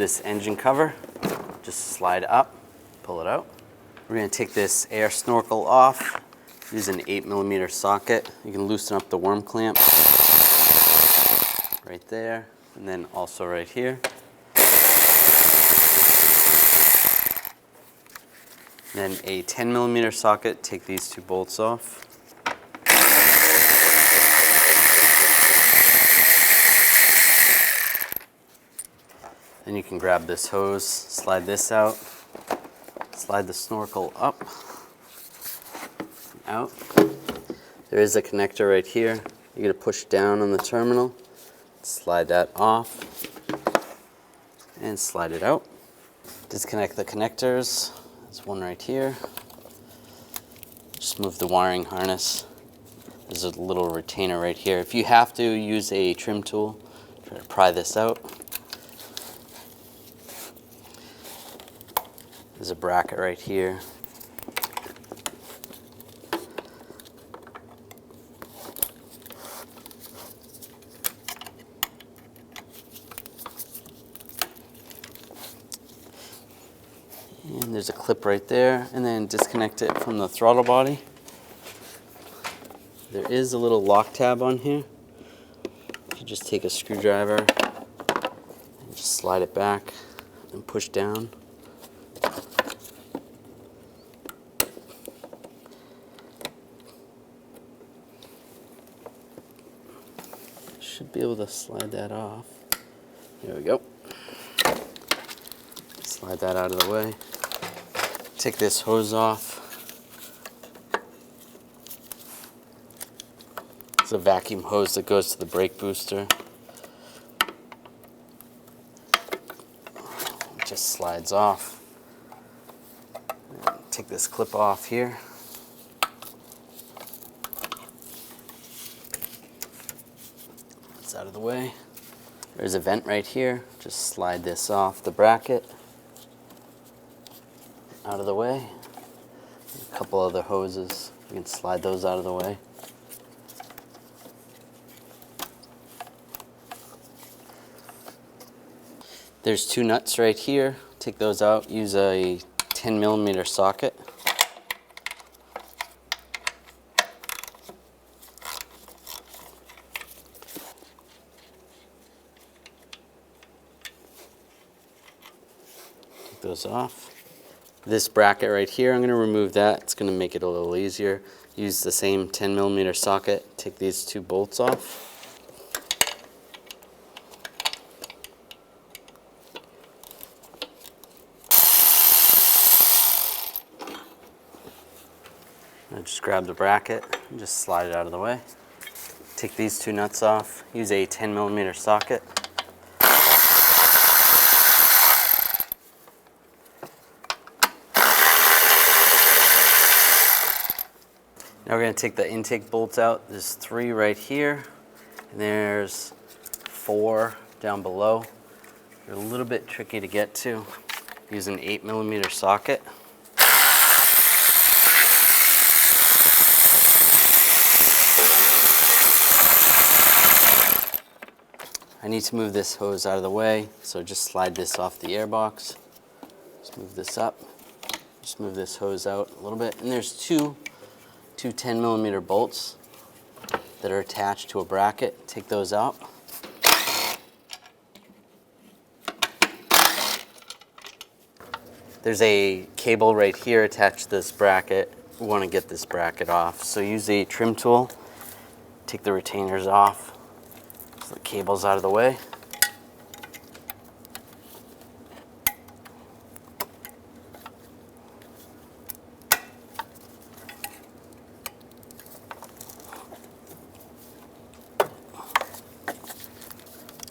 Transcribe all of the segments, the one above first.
this engine cover. Just slide up, pull it out. We're going to take this air snorkel off. Use an 8mm socket. You can loosen up the worm clamp right there, and then also right here. Then a 10mm socket. Take these two bolts off. Then you can grab this hose, slide this out, slide the snorkel up, out. There is a connector right here. You're going to push down on the terminal, slide that off, and slide it out. Disconnect the connectors. There's one right here. Just move the wiring harness. There's a little retainer right here. If you have to, use a trim tool. Try to pry this out. There's a bracket right here. And there's a clip right there, and then disconnect it from the throttle body. There is a little lock tab on here. You just take a screwdriver and just slide it back and push down. Should be able to slide that off. There we go. Slide that out of the way. Take this hose off. It's a vacuum hose that goes to the brake booster. It just slides off. Take this clip off here. It's out of the way. There's a vent right here. Just slide this off the bracket. Out of the way. A couple other hoses. You can slide those out of the way. There's two nuts right here. Take those out. Use a 10mm socket. Take those off. This bracket right here, I'm going to remove that. It's going to make it a little easier. Use the same 10mm socket. Take these two bolts off. Now just grab the bracket and just slide it out of the way. Take these two nuts off. Use a 10mm socket. Now we're going to take the intake bolts out. There's 3 right here, and there's 4 down below. They're a little bit tricky to get to. Use an 8mm socket. I need to move this hose out of the way, so just slide this off the airbox. Just move this up. Just move this hose out a little bit. And there's two 10mm bolts that are attached to a bracket. Take those out. There's a cable right here attached to this bracket. We want to get this bracket off. So use a trim tool. Take the retainers off. So the cable's out of the way.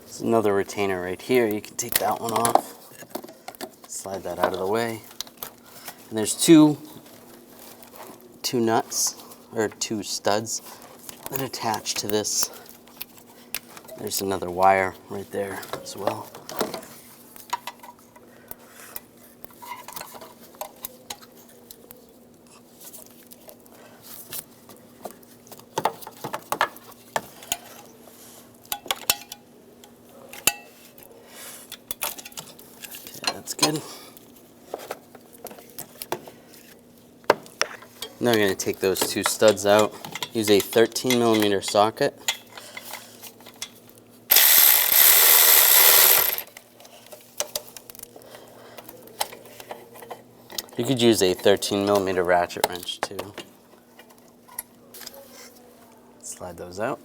There's another retainer right here. You can take that one off. Slide that out of the way. And there's two nuts, or 2 studs that attach to this. There's another wire right there as well. Now I'm going to take those two studs out. Use a 13mm socket. You could use a 13mm ratchet wrench too. Slide those out.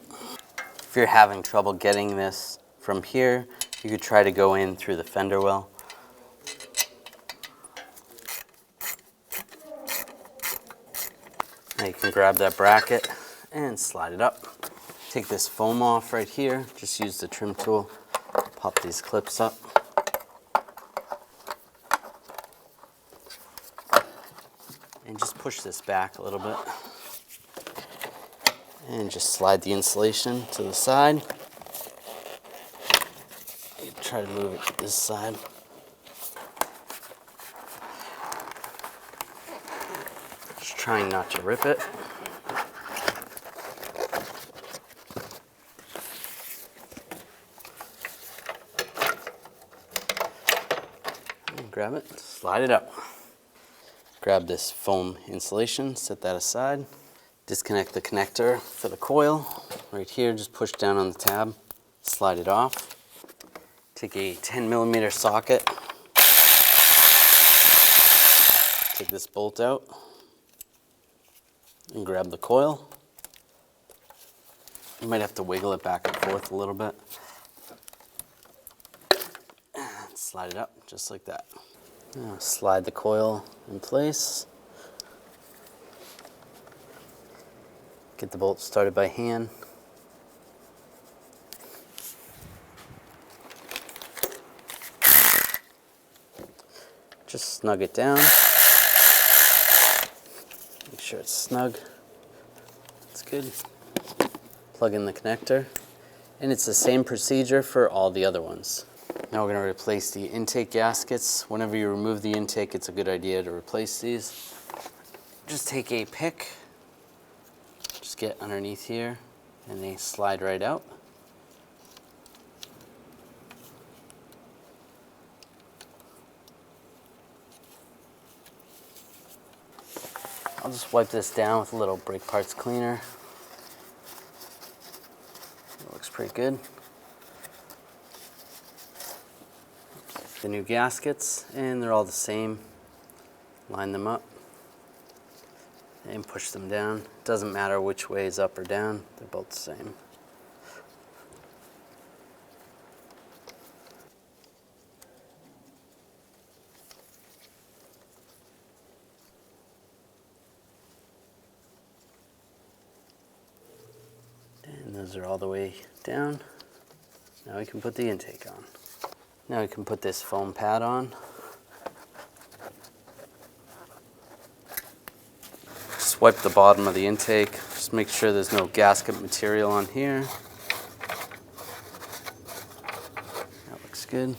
If you're having trouble getting this from here, you could try to go in through the fender well. Now you can grab that bracket and slide it up. Take this foam off right here. Just use the trim tool. Pop these clips up. And just push this back a little bit. And just slide the insulation to the side. Try to move it to this side. Just trying not to rip it. And grab it, slide it up. Grab this foam insulation, set that aside. Disconnect the connector for the coil. Right here, just push down on the tab, slide it off. Take a 10mm socket. Take this bolt out and grab the coil. You might have to wiggle it back and forth a little bit. And slide it up just like that. Now slide the coil in place. Get the bolt started by hand. Just snug it down. Make sure it's snug. It's good. Plug in the connector. And it's the same procedure for all the other ones. Now we're going to replace the intake gaskets. Whenever you remove the intake, it's a good idea to replace these. Just take a pick. Just get underneath here and they slide right out. I'll just wipe this down with a little brake parts cleaner. It looks pretty good. The new gaskets, and they're all the same. Line them up and push them down. Doesn't matter which way is up or down, they're both the same. And those are all the way down. Now we can put the intake on. Now we can put this foam pad on. Just wipe the bottom of the intake. Just make sure there's no gasket material on here. That looks good.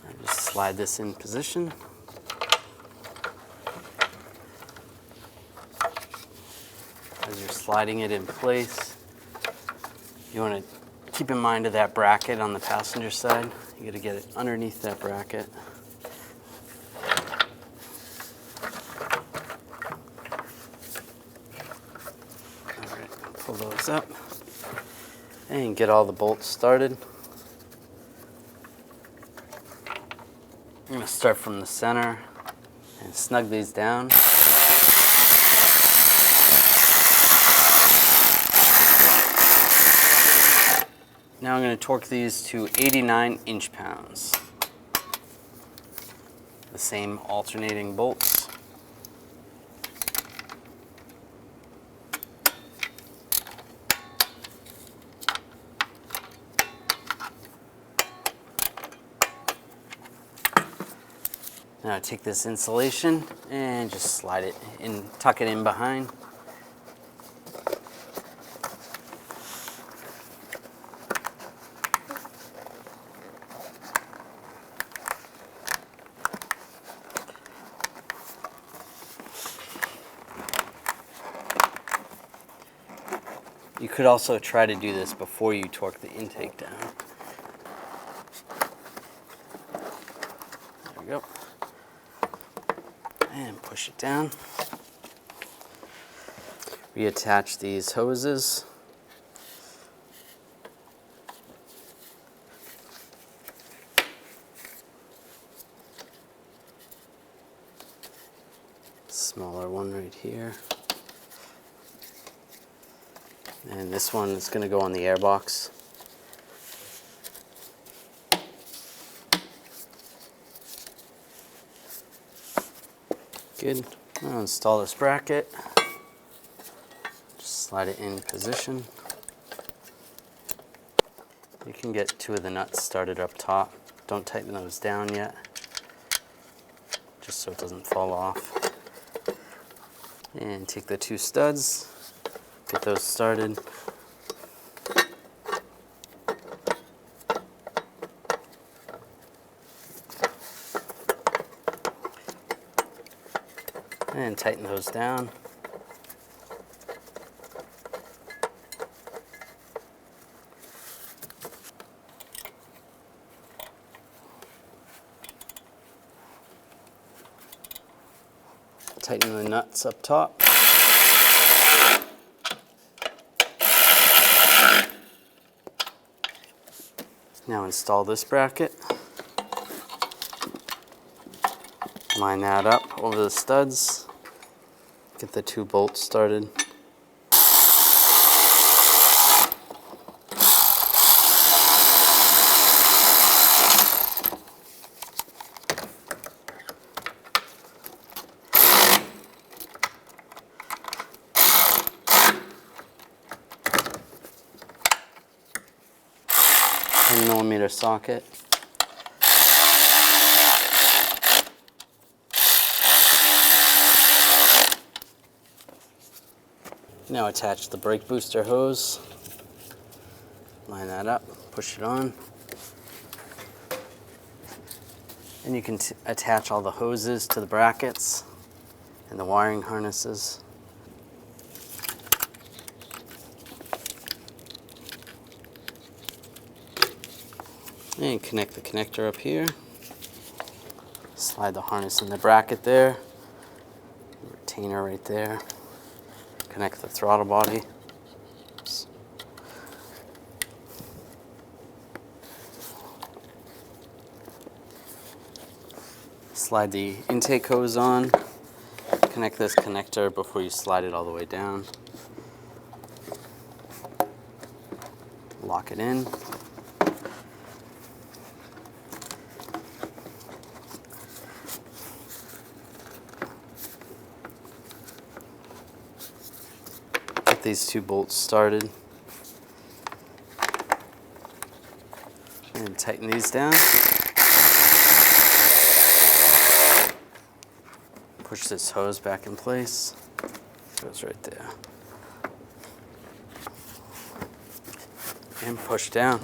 And just slide this in position. As you're sliding it in place, you want to keep in mind of that bracket on the passenger side. You got to get it underneath that bracket. All right, pull those up and get all the bolts started. I'm going to start from the center and snug these down. Now I'm going to torque these to 89 inch-pounds. The same alternating bolts. Now I take this insulation and just slide it in, tuck it in behind. You could also try to do this before you torque the intake down. There we go. And push it down. Reattach these hoses. Smaller one right here. And this one is going to go on the air box. Good. I'll install this bracket. Just slide it in position. You can get 2 of the nuts started up top. Don't tighten those down yet, just so it doesn't fall off. And take the 2 studs, get those started. And tighten those down. Tighten the nuts up top. Now install this bracket. Line that up over the studs. Get the 2 bolts started. $10mm socket. Now attach the brake booster hose. Line that up, push it on. And you can attach all the hoses to the brackets and the wiring harnesses. And connect the connector up here. Slide the harness in the bracket there. Retainer right there. Connect the throttle body. Oops. Slide the intake hose on. Connect this connector before you slide it all the way down. Lock it in. Get these 2 bolts started. And tighten these down. Push this hose back in place. Goes right there. And push down.